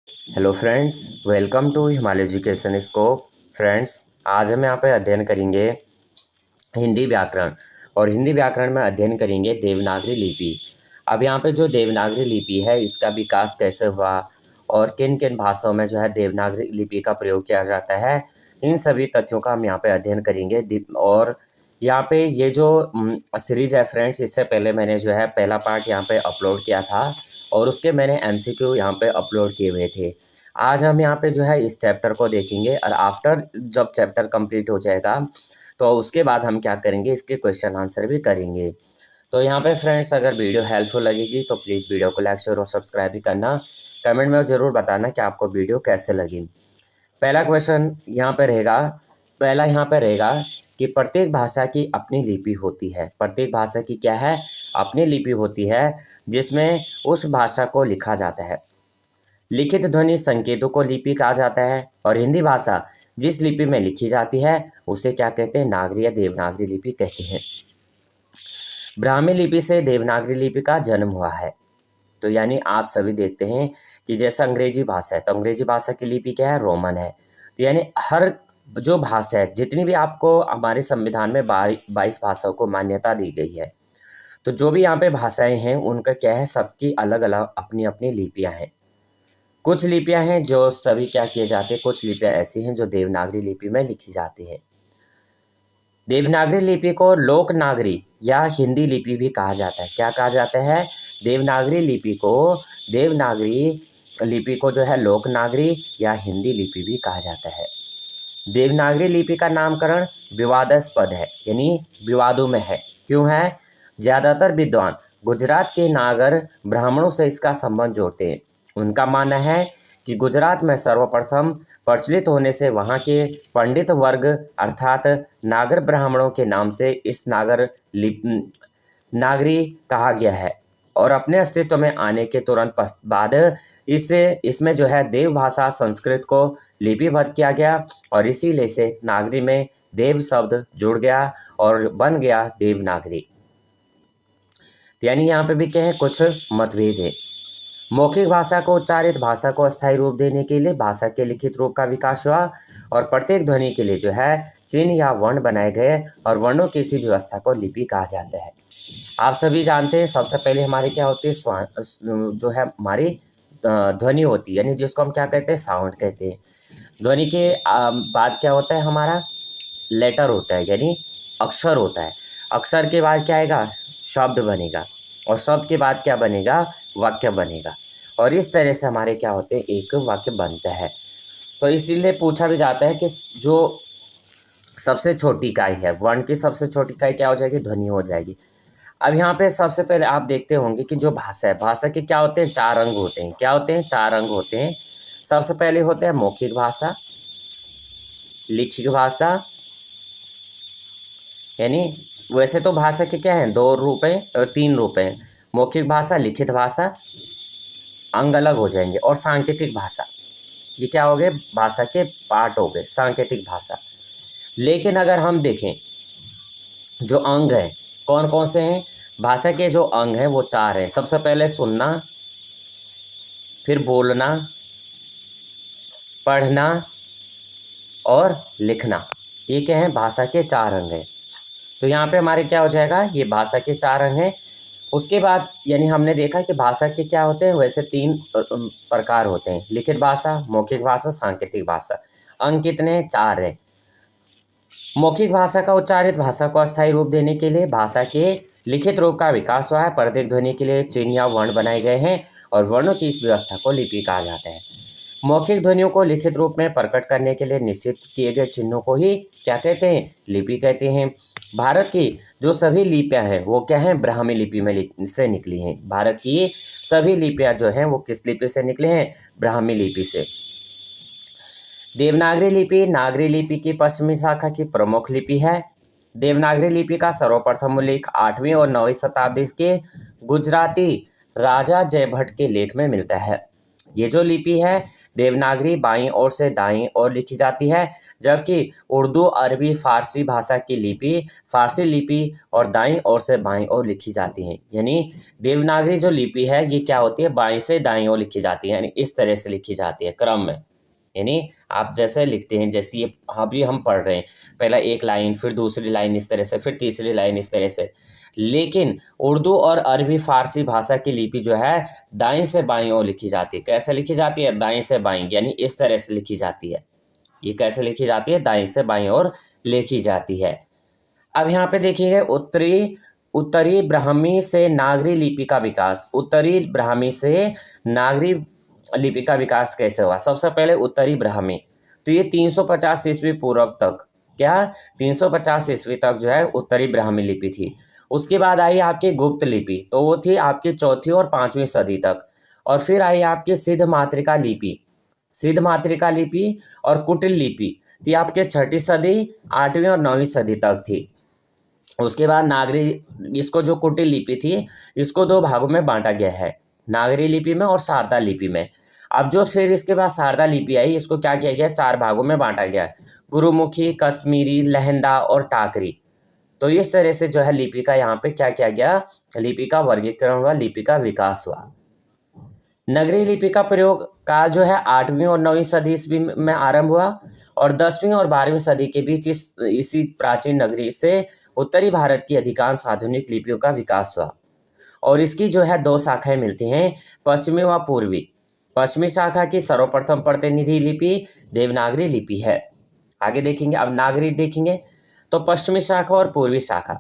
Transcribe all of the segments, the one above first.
Hello friends, welcome to Himalaya education scope. Friends, आज हम यहाँ पे अध्ययन करेंगे हिंदी व्याकरण। और हिंदी व्याकरण में अध्ययन करेंगे देवनागरी लिपि। अब यहाँ पे जो देवनागरी लिपि है इसका विकास कैसे हुआ और किन किन भाषाओं में जो है देवनागरी लिपि का प्रयोग किया जाता है, इन सभी तथ्यों का हम यहाँ पे अध्ययन करेंगे। और यहाँ पे ये जो सीरीज है फ्रेंड्स, इससे पहले मैंने जो है पहला पार्ट यहाँ पे अपलोड किया था और उसके मैंने एमसीक्यू यहाँ पे अपलोड किए हुए थे। आज हम यहाँ पे जो है इस चैप्टर को देखेंगे और आफ्टर जब चैप्टर कंप्लीट हो जाएगा तो उसके बाद हम क्या करेंगे, इसके क्वेश्चन आंसर भी करेंगे। तो यहाँ पे फ्रेंड्स, अगर वीडियो हेल्पफुल लगेगी तो प्लीज़ वीडियो को लाइक शेयर और सब्सक्राइब भी करना। कमेंट में ज़रूर बताना कि आपको वीडियो कैसे लगी। पहला क्वेश्चन यहाँ पे रहेगा, पहला यहाँ पे रहेगा कि प्रत्येक भाषा की अपनी लिपि होती है। प्रत्येक भाषा की क्या है? अपनी लिपि होती है, जिसमें उस भाषा को लिखा जाता है। लिखित ध्वनि संकेतों को लिपि कहा जाता है। और हिंदी भाषा जिस लिपि में लिखी जाती है उसे क्या कहते हैं? नागरी या देवनागरी लिपि कहते हैं। ब्राह्मी लिपि से देवनागरी लिपि का जन्म हुआ है। तो यानी आप सभी देखते हैं कि जैसे अंग्रेजी भाषा है तो अंग्रेजी भाषा की लिपि क्या है? रोमन है। तो यानी हर जो भाषा है, जितनी भी आपको हमारे संविधान में 22 भाषाओं को मान्यता दी गई है, तो जो भी यहाँ पे भाषाएं हैं उनका क्या है? सबकी अलग अलग अपनी अपनी लिपियाँ हैं। कुछ लिपियाँ हैं जो सभी क्या किए जाते हैं, कुछ लिपियाँ ऐसी हैं जो देवनागरी लिपि में लिखी जाती है। देवनागरी लिपि को लोकनागरी या हिंदी लिपि भी कहा जाता है। क्या कहा जाता है? देवनागरी लिपि को जो है लोकनागरी या हिंदी लिपि भी कहा जाता है। देवनागरी लिपि का नामकरण विवादास्पद है, यानी विवादों में है। क्यों है? ज़्यादातर विद्वान गुजरात के नागर ब्राह्मणों से इसका संबंध जोड़ते हैं। उनका मानना है कि गुजरात में सर्वप्रथम प्रचलित होने से वहाँ के पंडित वर्ग अर्थात नागर ब्राह्मणों के नाम से इस नागरी कहा गया है। और अपने अस्तित्व में आने के तुरंत बाद इसमें जो है देव भाषा संस्कृत को लिपिबद्ध किया गया और इसीलिए से नागरी में देव शब्द जुड़ गया और बन गया देवनागरी। यानी यहाँ पे भी क्या है? कुछ मतभेद है। मौखिक भाषा को उच्चारित भाषा को अस्थायी रूप देने के लिए भाषा के लिखित रूप का विकास हुआ और प्रत्येक ध्वनि के लिए जो है चिन्ह या वर्ण बनाए गए और वर्णों की इसी व्यवस्था को लिपि कहा जाता है। आप सभी जानते हैं सबसे पहले हमारी क्या होती है? जो है हमारी ध्वनि होती है, यानी जिसको हम क्या कहते हैं? साउंड कहते हैं। ध्वनि के बाद क्या होता है? हमारा लेटर होता है, यानी अक्षर होता है। अक्षर के बाद क्या आएगा? शब्द बनेगा और शब्द के बाद क्या बनेगा? वाक्य बनेगा। और इस तरह से हमारे क्या होते हैं? एक वाक्य बनता है। तो इसीलिए पूछा भी जाता है कि जो सबसे छोटी इकाई है, वर्ण की सबसे छोटी इकाई क्या हो जाएगी? ध्वनि हो जाएगी। अब यहाँ पे सबसे पहले आप देखते होंगे कि जो भाषा है, भाषा के क्या होते हैं? 4 अंग होते हैं। क्या होते हैं? 4 अंग होते हैं। सबसे पहले होते हैं मौखिक भाषा, लिखित भाषा, यानी वैसे तो भाषा के क्या हैं? 2 रूप हैं, 3 रूप हैं। मौखिक भाषा, लिखित भाषा, अंग अलग हो जाएंगे, और सांकेतिक भाषा। ये क्या हो गए? भाषा के पार्ट हो गए, सांकेतिक भाषा। लेकिन अगर हम देखें जो अंग हैं कौन कौन से हैं? भाषा के जो अंग हैं वो 4 हैं। सबसे पहले सुनना, फिर बोलना, पढ़ना और लिखना। ये क्या है? भाषा के 4 अंग हैं। तो यहाँ पे हमारे क्या हो जाएगा? ये भाषा के 4 अंग हैं। उसके बाद यानी हमने देखा कि भाषा के क्या होते हैं? वैसे 3 प्रकार होते हैं, लिखित भाषा, मौखिक भाषा, सांकेतिक भाषा। अंग कितने हैं? 4 हैं। मौखिक भाषा का उच्चारित भाषा को अस्थायी रूप देने के लिए भाषा के लिखित रूप का विकास हुआ है। प्रत्येक ध्वनि के लिए चिन्ह या वर्ण बनाए गए हैं और वर्णों की इस व्यवस्था को लिपि कहा जाता है। मौखिक ध्वनियों को लिखित रूप में प्रकट करने के लिए निश्चित किए गए चिन्हों को ही क्या कहते हैं? लिपि कहते हैं। भारत की जो सभी लिपियां हैं वो क्या हैं? ब्राह्मी लिपि में से निकली हैं। भारत की सभी लिपियां जो हैं वो किस लिपि से निकले हैं? ब्राह्मी लिपि से। देवनागरी लिपि नागरी लिपि की पश्चिमी शाखा की प्रमुख लिपि है। देवनागरी लिपि का सर्वप्रथम उल्लेख 8वीं और 9वीं शताब्दी के गुजराती राजा जयभट्ट के लेख में मिलता है। ये जो लिपि है देवनागरी बाईं ओर से दाईं ओर लिखी जाती है, जबकि उर्दू, अरबी, फारसी भाषा की लिपि फारसी लिपि और दाईं ओर से बाईं ओर लिखी जाती है। यानी देवनागरी जो लिपि है ये क्या होती है, बाईं से दाईं ओर लिखी जाती है, यानी इस तरह से लिखी जाती है क्रम में। यानी आप जैसे लिखते हैं, जैसे ये अभी हम पढ़ रहे हैं, पहला एक लाइन, फिर दूसरी लाइन इस तरह से, फिर तीसरी लाइन इस तरह से। लेकिन उर्दू और अरबी फारसी भाषा की लिपि जो है दाएं से बाईं ओर लिखी जाती है। कैसे लिखी जाती है, दाएं से बाईं, यानी इस तरह से लिखी जाती है। ये कैसे लिखी जाती है, दाएं से बाईं ओर लिखी जाती है। अब यहाँ पे देखिए उत्तरी ब्राह्मी से नागरी लिपि का विकास। उत्तरी ब्राह्मी से नागरी लिपि का विकास कैसे हुआ? सबसे पहले उत्तरी ब्राह्मी, तो ये 350 ईस्वी पूर्व तक, क्या 350 ईस्वी तक जो है उत्तरी ब्राह्मी लिपि थी। उसके बाद आई आपकी गुप्त लिपि, तो वो थी आपकी 4वीं और 5वीं सदी तक। और फिर आई आपकी सिद्ध मातृका लिपि, सिद्ध मातृका लिपि और कुटिल लिपि थी आपके 6वीं सदी, 8वीं और 9वीं सदी तक थी। उसके बाद नागरी, इसको जो कुटिल लिपि थी इसको 2 भागों में बांटा गया है, नागरी लिपि में और शारदा लिपि में। अब जो फिर इसके बाद शारदा लिपि आई, इसको क्या किया गया, 4 भागों में बांटा गया, गुरुमुखी, कश्मीरी, लहंदा और टाकरी। तो इस तरह से जो है लिपि का यहाँ पे क्या किया गया, लिपि का वर्गीकरण हुआ, लिपि का विकास हुआ। नगरी लिपि का प्रयोग काल जो है 8वीं और 9वीं सदी ईस्वी में आरंभ हुआ और 10वीं और 12वीं सदी के बीच इसी प्राचीन नगरी से उत्तरी भारत की अधिकांश आधुनिक लिपियों का विकास हुआ। और इसकी जो है 2 शाखाएं मिलती हैं, पश्चिमी व पूर्वी। पश्चिमी शाखा की सर्वप्रथम प्रतिनिधि लिपि देवनागरी लिपि है। आगे देखेंगे, अब नागरी देखेंगे, तो पश्चिमी शाखा और पूर्वी शाखा।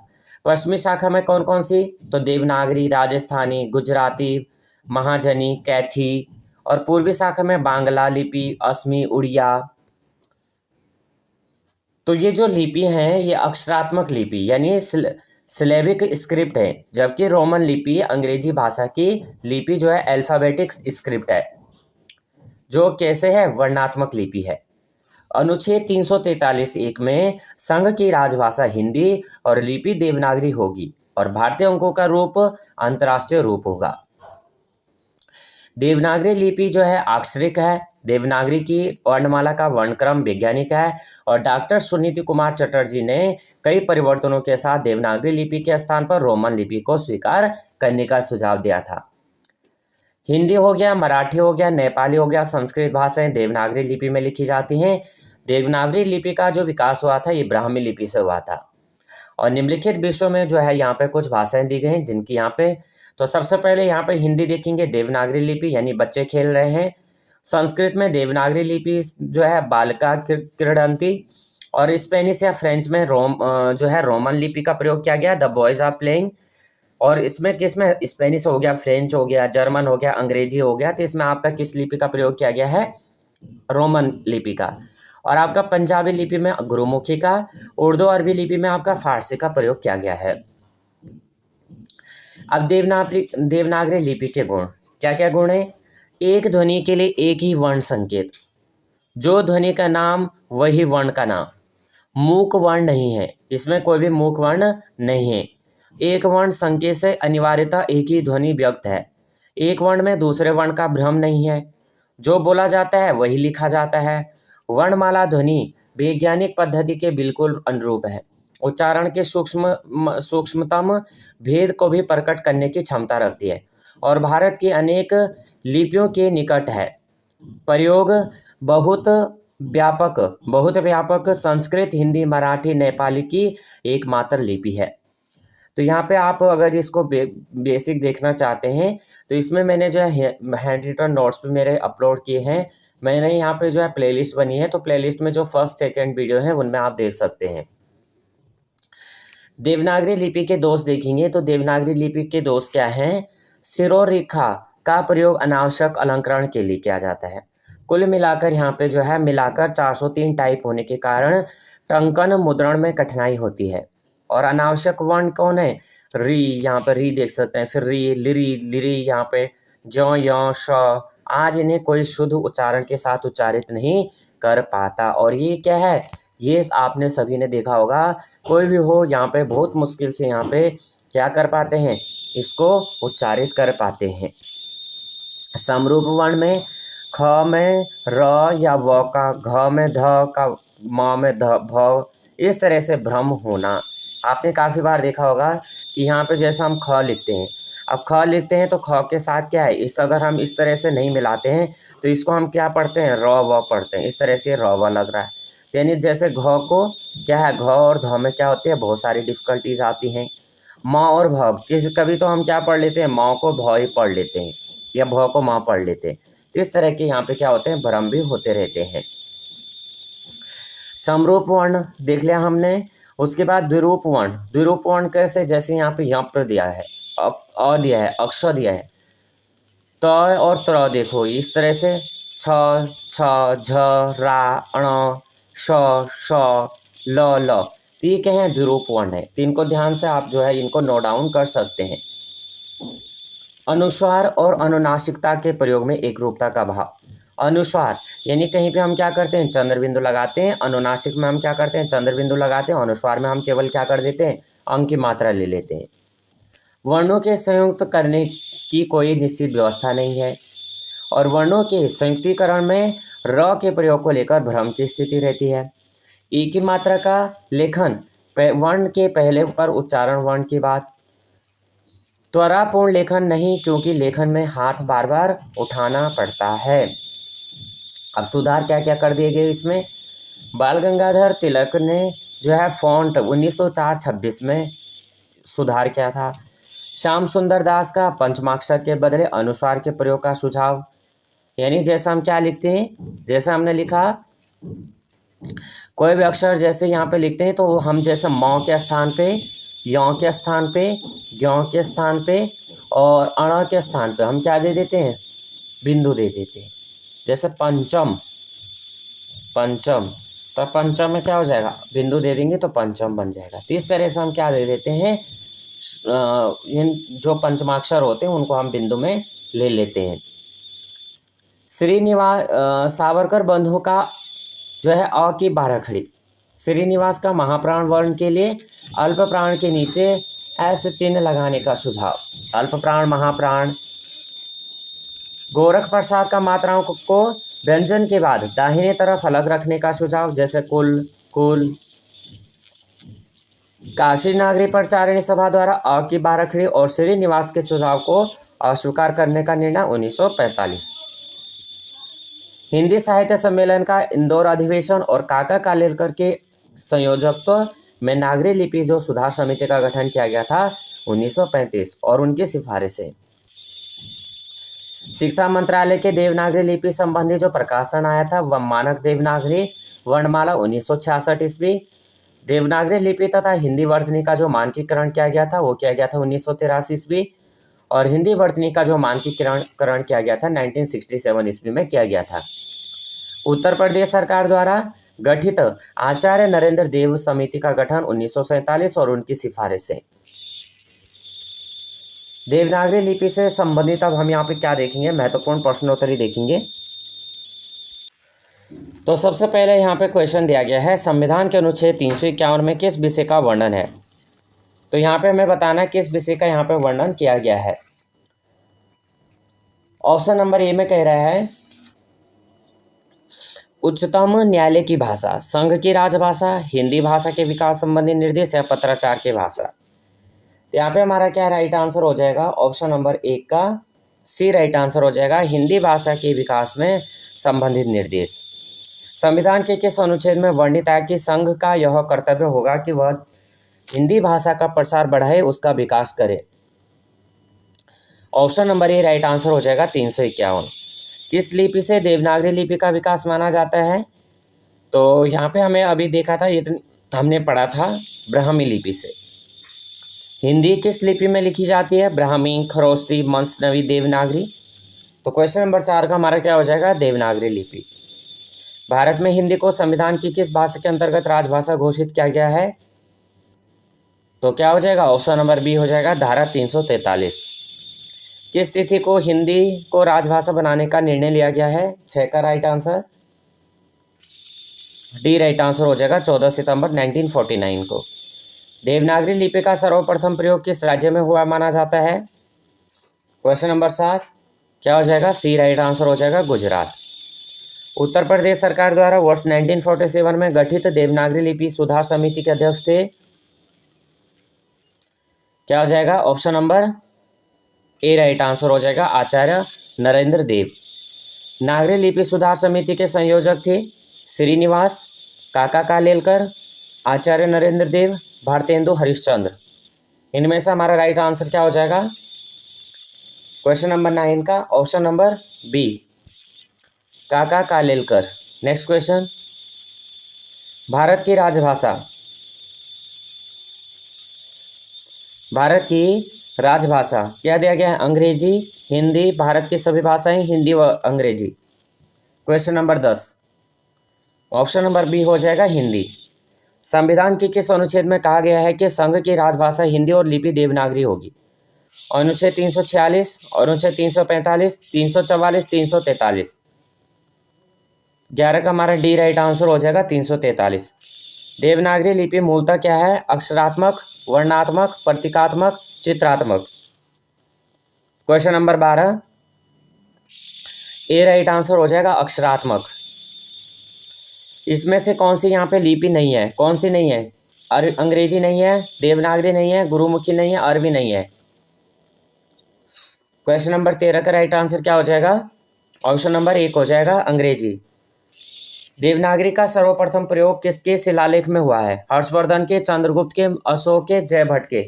पश्चिमी शाखा में कौन कौन सी, तो देवनागरी, राजस्थानी, गुजराती, महाजनी, कैथी। और पूर्वी शाखा में बांग्ला लिपि, असमी, उड़िया। तो ये जो लिपि हैं ये अक्षरात्मक लिपि यानी सिलेबिक स्क्रिप्ट है, जबकि रोमन लिपि अंग्रेजी भाषा की लिपि जो है अल्फाबेटिक स्क्रिप्ट है, जो कैसे है, वर्णात्मक लिपि है। अनुच्छेद 343(1) में संघ की राजभाषा हिंदी और लिपि देवनागरी होगी और भारतीय अंकों का रूप अंतर्राष्ट्रीय रूप होगा। देवनागरी लिपि जो है अक्षरिक है। देवनागरी की वर्णमाला का वर्णक्रम वैज्ञानिक है और डॉक्टर सुनीति कुमार चटर्जी ने कई परिवर्तनों के साथ देवनागरी लिपि के स्थान पर रोमन लिपि को स्वीकार करने का सुझाव दिया था। हिंदी हो गया, मराठी हो गया, नेपाली हो गया, संस्कृत भाषाएं देवनागरी लिपि में लिखी जाती हैं। देवनागरी लिपि का जो विकास हुआ था ये ब्राह्मी लिपि से हुआ था। और निम्नलिखित विषयों में जो है यहाँ पे कुछ भाषाएं दी गई हैं जिनकी यहाँ पे, तो सबसे पहले यहाँ पे हिंदी देखेंगे, देवनागरी लिपि यानी बच्चे खेल रहे हैं। संस्कृत में देवनागरी लिपि जो है बालिका क्रीडंती। और स्पेनिश या फ्रेंच में जो है रोमन लिपि का प्रयोग किया गया, द बॉयज आर प्लेइंग। और इसमें किसमें, स्पेनिश हो गया, फ्रेंच हो गया, जर्मन हो गया, अंग्रेजी हो गया, तो इसमें आपका किस लिपि का प्रयोग किया गया है, रोमन लिपि का। और आपका पंजाबी लिपि में गुरुमुखी का, उर्दू अरबी लिपि में आपका फारसी का प्रयोग किया गया है। अब देवनागरी लिपि के गुण, क्या क्या गुण है, एक ध्वनि के लिए एक ही वर्ण संकेत, जो ध्वनि का नाम वही वर्ण का नाम, मूक वर्ण नहीं है, इसमें कोई भी मूक वर्ण नहीं है। एक वर्ण संकेत से अनिवार्यतः एक ही ध्वनि व्यक्त है। एक वर्ण में दूसरे वर्ण का भ्रम नहीं है, जो बोला जाता है वही लिखा जाता है। वर्णमाला ध्वनि वैज्ञानिक पद्धति के बिल्कुल अनुरूप है। उच्चारण के सूक्ष्मतम भेद को भी प्रकट करने की क्षमता रखती है और भारत की अनेक लिपियों के निकट है। प्रयोग बहुत व्यापक संस्कृत, हिंदी, मराठी, नेपाली की एकमात्र लिपि है। तो यहाँ पे आप अगर इसको बेसिक देखना चाहते हैं तो इसमें मैंने जो है हैंड रिटन नोट्स भी मेरे अपलोड किए हैं। मैंने यहाँ पे जो है प्लेलिस्ट बनी है, तो प्लेलिस्ट में जो फर्स्ट सेकंड वीडियो है उनमें आप देख सकते हैं। देवनागरी लिपि के दोष देखेंगे तो देवनागरी लिपि के दोष क्या हैं, शिरोरेखा का प्रयोग अनावश्यक अलंकरण के लिए किया जाता है। कुल मिलाकर यहाँ पे जो है मिलाकर 403 टाइप होने के कारण टंकन मुद्रण में कठिनाई होती है। और अनावश्यक वर्ण कौन है, री, यहाँ पर री देख सकते हैं, फिर री, लिरी, लिरी, यहाँ पे ज्यों, यों, श, आज इन्हें कोई शुद्ध उच्चारण के साथ उच्चारित नहीं कर पाता। और ये क्या है, ये आपने सभी ने देखा होगा, कोई भी हो यहाँ पे बहुत मुश्किल से यहाँ पे क्या कर पाते हैं, इसको उच्चारित कर पाते हैं। समरूप वर्ण में ख में र या व का, घ में ध का, म में ध भ, इस तरह से भ्रम होना। आपने काफ़ी बार देखा होगा कि यहाँ पे जैसे हम ख लिखते हैं, अब ख लिखते हैं तो ख के साथ क्या है, इस अगर हम इस तरह से नहीं मिलाते हैं तो इसको हम क्या पढ़ते हैं, र व पढ़ते हैं। इस तरह से र व लग रहा है। यानी जैसे घ को क्या है, घ और ध में क्या होती है, बहुत सारी डिफ़िकल्टीज आती हैं। म और भ कभी तो हम क्या पढ़ लेते हैं, म को भ ही पढ़ लेते हैं या भ को म पढ़ लेते हैं। तो इस तरह के यहाँ पे क्या होते हैं, भ्रम भी होते रहते हैं। समरूप वर्ण देख लिया हमने। उसके बाद द्विरूप वर्ण। द्विरूप वर्ण कैसे, जैसे यहाँ पे यंत्र दिया है, अ दिया है, अक्ष दिया है, त और त्र देखो इस तरह से, छ, छ, झ, रा, अण, श, श, ल, ल, तो ये क्या है, द्विरूप वर्ण है। तो इनको ध्यान से आप जो है इनको नोट डाउन कर सकते हैं। अनुस्वार और अनुनासिकता के प्रयोग में एक रूपता का भाव। अनुस्वार यानी कहीं पे हम क्या करते हैं, चंद्र बिंदु लगाते हैं। अनुनासिक में हम क्या करते हैं, चंद्र बिंदु लगाते हैं। अनुस्वार में हम केवल क्या कर देते हैं, अंक की मात्रा ले लेते हैं। वर्णों के संयुक्त करने की कोई निश्चित व्यवस्था नहीं है और वर्णों के संयुक्तीकरण में र के प्रयोग को लेकर भ्रम की स्थिति रहती है। ई की मात्रा का लेखन वर्ण के पहले पर उच्चारण वर्ण की बात। त्वरापूर्ण लेखन नहीं, क्योंकि लेखन में हाथ बार बार उठाना पड़ता है। अब सुधार क्या क्या कर दिए गए इसमें। बाल गंगाधर तिलक ने जो है फॉन्ट 1904-26 में सुधार किया था। श्याम सुंदर दास का पंचमाक्षर के बदले अनुस्वार के प्रयोग का सुझाव। यानी जैसा हम क्या लिखते हैं, जैसा हमने लिखा कोई भी अक्षर जैसे यहाँ पे लिखते हैं तो हम जैसे म के स्थान पे, यों के स्थान पे, ज्यों के स्थान पे और अण के स्थान पे हम क्या दे देते हैं, बिंदु दे देते हैं। जैसे पंचम, पंचम, तो पंचम में क्या हो जाएगा, बिंदु दे देंगे तो पंचम बन जाएगा। तो इस तरह से हम क्या दे देते हैं, इन जो पंचमाक्षर होते हैं उनको हम बिंदु में ले लेते हैं। श्रीनिवास सावरकर बंधु का जो है अ की 12 खड़ी। श्रीनिवास का महाप्राण वर्ण के लिए अल्प प्राण के नीचे ऐसे चिन्ह लगाने का सुझाव। अल्प प्राण, महाप्राण। गोरख प्रसाद का मात्राओं को व्यंजन के बाद दाहिने तरफ अलग रखने का सुझाव, जैसे कुल, कुल। काशी नागरी प्रचारिणी सभा द्वारा अ की 12 खड़ी और श्रीनिवास के सुझाव को अस्वीकार करने का निर्णय 1945। हिंदी साहित्य सम्मेलन का इंदौर अधिवेशन और काका कालेलकर के संयोजकत्व में नागरी लिपि जो सुधार समिति का गठन किया गया था 1935 और उनकी सिफारिशें। शिक्षा मंत्रालय के देवनागरी लिपि संबंधी जो प्रकाशन आया था वह मानक देवनागरी वर्णमाला 1966 ईस्वी। देवनागरी लिपि तथा हिंदी वर्तनी का जो मानकीकरण किया गया था वो किया गया था 1983 ईस्वी और हिंदी वर्तनी का जो मानकीकरण किया गया था 1967 ईस्वी में किया गया था। उत्तर प्रदेश सरकार द्वारा गठित आचार्य नरेंद्र देव समिति का गठन 1947 और उनकी सिफारिशें। देवनागरी लिपि से संबंधित अब हम यहाँ पे क्या देखेंगे, महत्वपूर्ण प्रश्नोत्तरी देखेंगे। तो सबसे पहले यहाँ पे क्वेश्चन दिया गया है, संविधान के अनुच्छेद 351 में किस विषय का वर्णन है। तो यहाँ पे हमें बताना है किस विषय का यहाँ पे वर्णन किया गया है। ऑप्शन नंबर ए में कह रहा है उच्चतम न्यायालय की भाषा, संघ की राजभाषा, हिंदी भाषा के विकास संबंधी निर्देश या पत्राचार की भाषा। तो यहाँ पे हमारा क्या राइट आंसर हो जाएगा, ऑप्शन नंबर 1 का सी राइट आंसर हो जाएगा, हिंदी भाषा के विकास में संबंधित निर्देश। संविधान के किस अनुच्छेद में वर्णित है कि संघ का यह कर्तव्य होगा कि वह हिंदी भाषा का प्रसार बढ़ाए, उसका विकास करे। Option number A right answer हो जाएगा 351। किस लिपि से देवनागरी लिपि का विकास माना जाता है। तो यहाँ पे हमें अभी देखा था, हमने पढ़ा था ब्राह्मी लिपि से। हिंदी किस लिपि में लिखी जाती है, ब्राह्मी, खरोष्टी, मसनवी, देवनागरी। तो क्वेश्चन नंबर 4 का हमारा क्या हो जाएगा, देवनागरी लिपि। भारत में हिंदी को संविधान की किस भाषा के अंतर्गत राजभाषा घोषित किया गया है। तो क्या हो जाएगा, ऑप्शन नंबर बी हो जाएगा, धारा 343। किस तिथि को हिंदी को राजभाषा बनाने का निर्णय लिया गया है, 6 का right answer, D right answer हो जाएगा, 14 सितंबर 1949 को। देवनागरी लिपि का सर्वप्रथम प्रयोग किस राज्य में हुआ माना जाता है। क्वेश्चन नंबर 7, क्या हो जाएगा? सी राइट आंसर हो जाएगा, गुजरात। उत्तर प्रदेश सरकार द्वारा वर्ष 1947 में गठित देवनागरी लिपि सुधार समिति के अध्यक्ष थे। क्या हो जाएगा? Option number A right answer हो जाएगा, आचार्य नरेंद्र देव। नागरी लिपि सुधार समिति के संयोजक थे श्रीनिवास काका कालेलकर, आचार्य नरेंद्र देव, भारतेंदु हरिश्चंद्र। इनमें से हमारा राइट आंसर क्या हो जाएगा क्वेश्चन नंबर 9 का? ऑप्शन नंबर बी, काका कालेलकर। नेक्स्ट क्वेश्चन, भारत की राजभाषा, भारत की राजभाषा क्या दिया गया है? अंग्रेजी, हिंदी, भारत की सभी भाषाएं, हिंदी व अंग्रेजी। Question number 10, option number B हो जाएगा, हिंदी। संविधान के किस अनुच्छेद में कहा गया है कि संघ की राजभाषा हिंदी और लिपि देवनागरी होगी? अनुच्छेद 346, अनुच्छेद 345, 344, 343। 11 का हमारा डी राइट आंसर हो जाएगा, 343। देवनागरी लिपि मूलतः क्या है? अक्षरात्मक, वर्णात्मक, प्रतीकात्मक, चित्रात्मक। क्वेश्चन नंबर 12, ए राइट आंसर हो जाएगा, अक्षरात्मक। इसमें से कौन सी यहाँ पे लिपि नहीं है? कौन सी नहीं है? अंग्रेजी नहीं है, देवनागरी नहीं है, गुरुमुखी नहीं है, अरबी नहीं है। क्वेश्चन नंबर 13 का राइट आंसर क्या हो जाएगा? ऑप्शन नंबर 1 हो जाएगा, अंग्रेजी। देवनागरी का सर्वप्रथम प्रयोग किसके शिलालेख में हुआ है? हर्षवर्धन के, चंद्रगुप्त के, अशोक के, जयभट्ट के।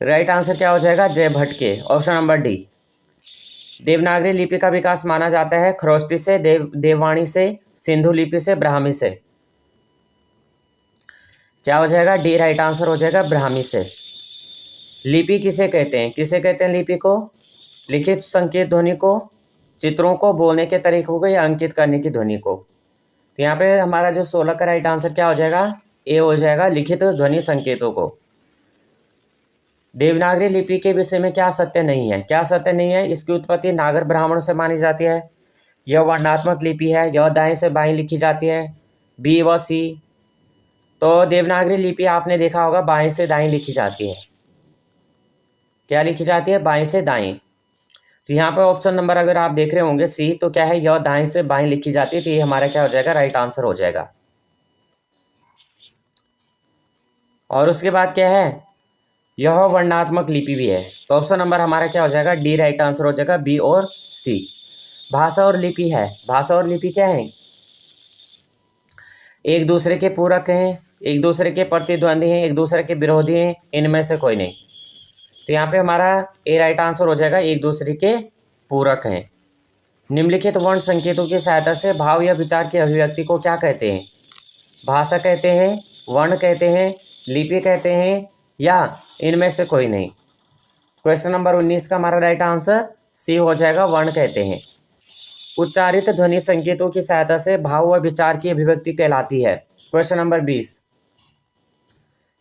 राइट आंसर क्या हो जाएगा? जयभट्ट के, ऑप्शन नंबर डी। देवनागरी लिपि का विकास माना जाता है खरोष्टी से, देववाणी से, सिंधु लिपि से, ब्राह्मी से। क्या हो जाएगा? डी राइट आंसर हो जाएगा, ब्राह्मी से। लिपि किसे कहते हैं? किसे कहते हैं लिपि को? लिखित संकेत ध्वनि को, चित्रों को, बोलने के तरीकों को, या अंकित करने की ध्वनि को। तो यहाँ पे हमारा जो 16 का राइट आंसर क्या हो जाएगा? ए हो जाएगा, लिखित ध्वनि संकेतों को। देवनागरी लिपि के विषय में क्या सत्य नहीं है? क्या सत्य नहीं है? इसकी उत्पत्ति नागर ब्राह्मणों से मानी जाती है, यह वर्णात्मक लिपि है, यह दाएं से बाएं लिखी जाती है, बी व सी। तो देवनागरी लिपि आपने देखा होगा बाएं से दाएं लिखी जाती है। क्या लिखी जाती है? बाएं से दाएं। तो यहाँ पे ऑप्शन नंबर अगर आप देख रहे होंगे सी, तो क्या है? यह दाएं से बाएं लिखी जाती है। तो ये हमारा क्या हो जाएगा? राइट आंसर हो जाएगा। और उसके बाद क्या है? यह वर्णात्मक लिपि भी है। तो ऑप्शन नंबर हमारा क्या हो जाएगा? डी राइट आंसर हो जाएगा, बी और सी। भाषा और लिपि है, भाषा और लिपि क्या है? एक दूसरे के पूरक हैं, एक दूसरे के प्रतिद्वंदी हैं, एक दूसरे के विरोधी हैं, इनमें से कोई नहीं। तो यहाँ पे हमारा ए राइट आंसर हो जाएगा, एक दूसरे के पूरक हैं। निम्नलिखित वर्ण संकेतों की सहायता से भाव या विचार की अभिव्यक्ति को क्या कहते हैं? भाषा कहते हैं, वर्ण कहते हैं, लिपि कहते हैं, या इनमें से कोई नहीं। क्वेश्चन नंबर 19 का हमारा राइट आंसर सी हो जाएगा, वर्ण कहते हैं। उच्चारित ध्वनि संकेतों की सहायता से भाव व विचार की अभिव्यक्ति कहलाती है। क्वेश्चन नंबर 20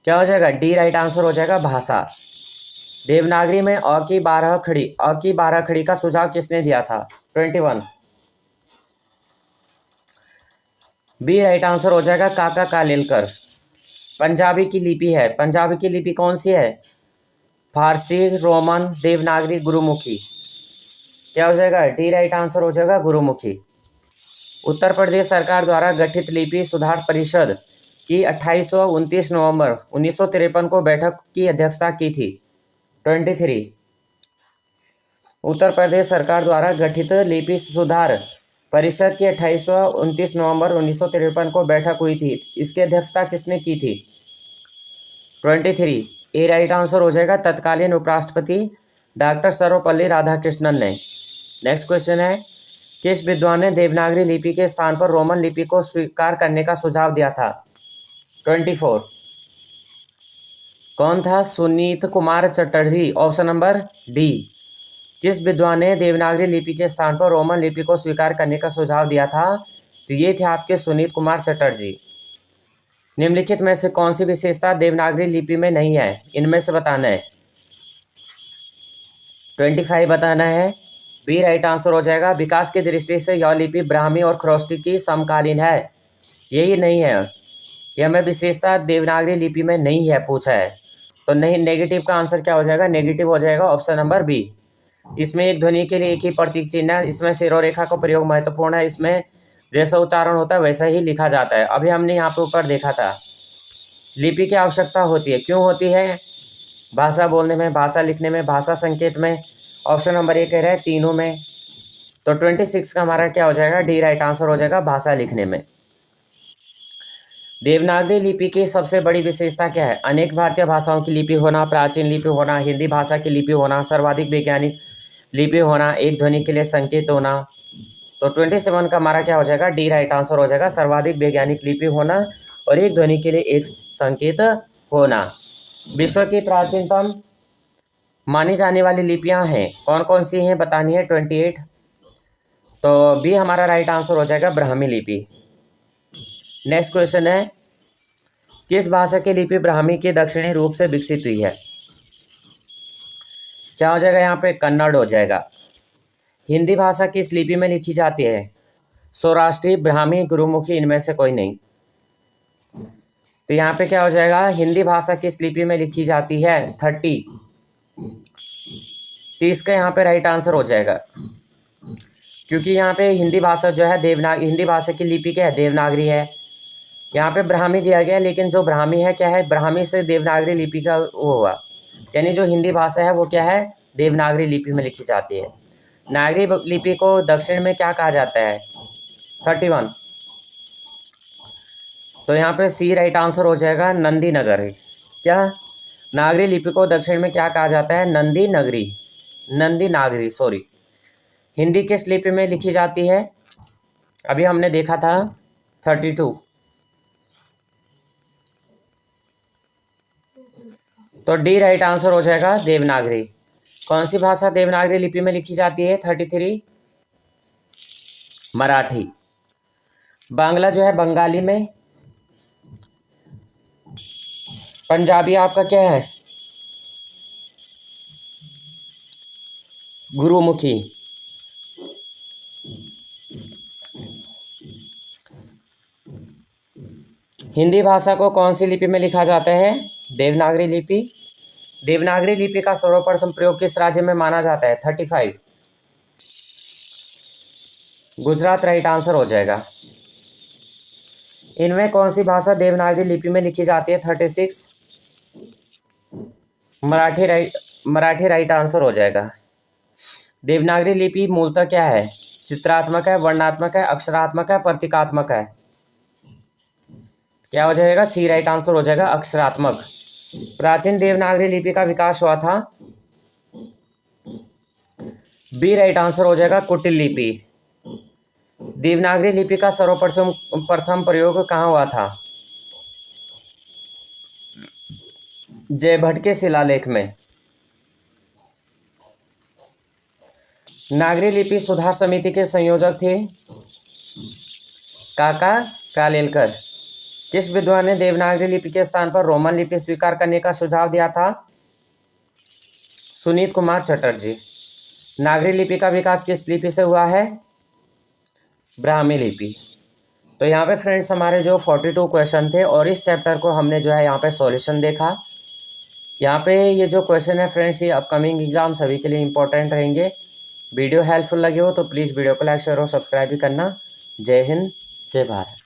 क्या हो जाएगा? डी राइट आंसर हो जाएगा, भाषा। देवनागरी में अ की 12 खड़ी का सुझाव किसने दिया था? 21। बी राइट आंसर हो जाएगा, काका कालेलकर। पंजाबी की लिपि है, पंजाबी की लिपि कौन सी है? फारसी, रोमन, देवनागरी, गुरुमुखी। क्या हो जाएगा? डी राइट आंसर हो जाएगा, गुरुमुखी। उत्तर प्रदेश सरकार द्वारा गठित लिपि सुधार परिषद की 28 व 29 नवंबर 1953 को बैठक की अध्यक्षता की थी। 23। उत्तर प्रदेश सरकार द्वारा गठित लिपि सुधार परिषद की 28 व 29 नवंबर 1953 को बैठक हुई थी। इसकी अध्यक्षता किसने की थी? 23। ए राइट आंसर हो जाएगा, तत्कालीन उपराष्ट्रपति डॉक्टर सर्वपल्ली राधाकृष्णन ने। नेक्स्ट क्वेश्चन है, किस विद्वान ने देवनागरी लिपि के स्थान पर रोमन लिपि को स्वीकार करने का सुझाव दिया था? 24। कौन था? Sunit Kumar Chatterjee, option number D. किस विद्वान ने देवनागरी लिपि के स्थान पर रोमन लिपि को स्वीकार करने का सुझाव दिया था? तो ये थे आपके सुनीत कुमार चटर्जी। निम्नलिखित में से कौन सी विशेषता देवनागरी लिपि में नहीं है? इनमें से बताना है। 25 बताना है। बी राइट आंसर हो जाएगा, विकास की दृष्टि से यह लिपि ब्राह्मी और खरोष्टी की समकालीन है। यही नहीं है, यह में विशेषता देवनागरी लिपि में नहीं है पूछा है। तो नहीं, नेगेटिव का आंसर क्या हो जाएगा? नेगेटिव हो जाएगा ऑप्शन नंबर बी। इसमें एक ध्वनि के लिए एक ही प्रतीक चिन्ह है। इसमें सिरों रेखा का प्रयोग महत्वपूर्ण है। इसमें जैसा उच्चारण होता है वैसा ही लिखा जाता है। अभी हमने यहाँ पे ऊपर देखा था लिपि की आवश्यकता होती है, क्यों होती है? भाषा बोलने में, भाषा लिखने में, भाषा संकेत में। ऑप्शन नंबर ए कह रहा है तीनों में। तो 26 का हमारा क्या हो जाएगा? डी राइट आंसर हो जाएगा भाषा लिखने में। देवनागरी लिपि की सबसे बड़ी विशेषता क्या है? अनेक भारतीय भाषाओं की लिपि होना, प्राचीन लिपि होना, हिंदी भाषा की लिपि होना, सर्वाधिक वैज्ञानिक लिपि होना, एक ध्वनि के लिए संकेत होना। तो 27 का हमारा क्या हो जाएगा? डी राइट आंसर हो जाएगा सर्वाधिक वैज्ञानिक लिपि होना और एक ध्वनि के लिए एक संकेत होना। विश्व की प्राचीनतम मानी जाने वाली लिपियां हैं कौन कौन सी हैं बतानी है? 28। तो बी हमारा राइट आंसर हो जाएगा ब्राह्मी लिपि। नेक्स्ट क्वेश्चन है किस भाषा की लिपि ब्राह्मी के दक्षिणी रूप से विकसित हुई है? क्या हो जाएगा यहाँ पे? कन्नड़ हो जाएगा। हिंदी भाषा किस लिपि में लिखी जाती है? सौराष्ट्री, ब्राह्मी, गुरुमुखी, इनमें से कोई नहीं। तो यहाँ पे क्या हो जाएगा? हिंदी भाषा किस लिपि में लिखी जाती है? 30 का यहाँ पे राइट आंसर हो जाएगा, क्योंकि यहाँ पे हिंदी भाषा जो है हिंदी भाषा की लिपि क्या है? देवनागरी है। यहाँ पे ब्राह्मी दिया गया, लेकिन जो ब्राह्मी है क्या है? ब्राह्मी से देवनागरी लिपि का वो हुआ, यानी जो हिंदी भाषा है वो क्या है? देवनागरी लिपि में लिखी जाती है। नागरी लिपि को दक्षिण में क्या कहा जाता है? 31। तो यहाँ पे सी राइट आंसर हो जाएगा नंदी नगर। क्या? नागरी लिपि को दक्षिण में क्या कहा जाता है? नंदी नागरी सॉरी। हिंदी किस लिपि में लिखी जाती है? अभी हमने देखा था 32। तो डी राइट आंसर हो जाएगा देवनागरी। कौन सी भाषा देवनागरी लिपि में लिखी जाती है? 33 मराठी। बांग्ला जो है बंगाली में। पंजाबी आपका क्या है? गुरुमुखी। हिंदी भाषा को कौन सी लिपि में लिखा जाता है? देवनागरी लिपि। देवनागरी लिपि का सर्वप्रथम प्रयोग किस राज्य में माना जाता है? 35 गुजरात राइट आंसर हो जाएगा। इनमें कौन सी भाषा देवनागरी लिपि में लिखी जाती है? 36 मराठी राइट आंसर हो जाएगा। देवनागरी लिपि मूलतः क्या है? चित्रात्मक है, वर्णात्मक है, अक्षरात्मक है, प्रतीकात्मक है? क्या हो जाएगा? सी राइट आंसर हो जाएगा अक्षरात्मक। प्राचीन देवनागरी लिपि का विकास हुआ था। बी राइट आंसर हो जाएगा कुटिल लिपि। देवनागरी लिपि का सर्वप्रथम प्रयोग कहाँ हुआ था? जयभट्ट के शिलालेख में। नागरी लिपि सुधार समिति के संयोजक थे काका कालेलकर। किस विद्वान ने देवनागरी लिपि के स्थान पर रोमन लिपि स्वीकार करने का सुझाव दिया था? सुनीत कुमार चटर्जी। नागरी लिपि का विकास किस लिपि से हुआ है? ब्राह्मी लिपि। तो यहाँ पे फ्रेंड्स हमारे जो 42 क्वेश्चन थे और इस चैप्टर को हमने जो है यहाँ पे सॉल्यूशन देखा। यहाँ पे ये जो क्वेश्चन है फ्रेंड्स ये अपकमिंग एग्जाम सभी के लिए इंपॉर्टेंट रहेंगे। वीडियो हेल्पफुल लगे हो तो प्लीज़ वीडियो को लाइक शेयर और सब्सक्राइब भी करना। जय हिंद, जय भारत।